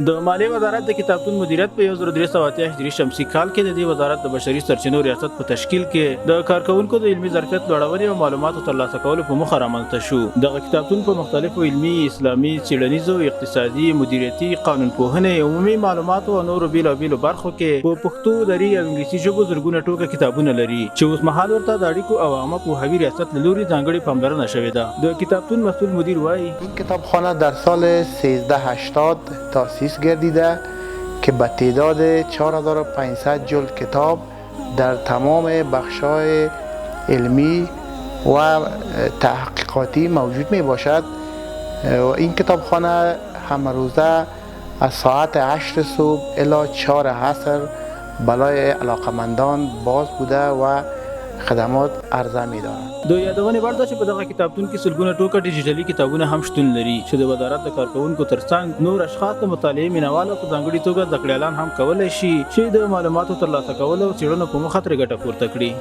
د مالیې وزارت د کتابتون مدیریت په 1383 هجري شمسي کال کې د دې وزارت د بشري سرچینو ریاست په تشکیل کې د کارکونکو د علمي ظرفیت لوړونې او معلوماتو ترلاسه کولو په موخه رامنځته شو. دغه کتابتون په مختلفو علمي، اسلامي، څېړنیزو، اقتصادي، مدیریتي، قانونپوهنې، عمومي معلوماتو او نورو بیلابیلو برخو کې په پښتو، دري او انګلیسي ژبو زرګونه ټوکه کتابونه لري چې اوس مهال ورته د اړیکو او عامه پوهاوي ریاست له لوري ځانګړې پاملرنه شوې ده. د کتابتون مسئول مدیر وایي این کتابخانه در سال 1380 تأسیس گردیده که به تعداد 4500 جلد کتاب در تمام بخش‌های علمی و تحقیقاتی موجود می باشد. این کتابخانه هم روزه از ساعت 8 صبح الی 4 عصر برای علاقمندان باز بوده و خدمات عرضه می دارد. د یادونې وړ ده چې په دغه کتابتون کې سلګونه ټوکه ډیجیټلي کتابونه هم شتون لري چې د وزارت د کارکونکو ترڅنګ نور اشخاص د مطالعې مینوالو په ځانګړي توګه زده کړیالان هم کولی شي چې د معلوماتو ترلاسه کولو او څېړنو په موخه ترې ګټه پورته کړي.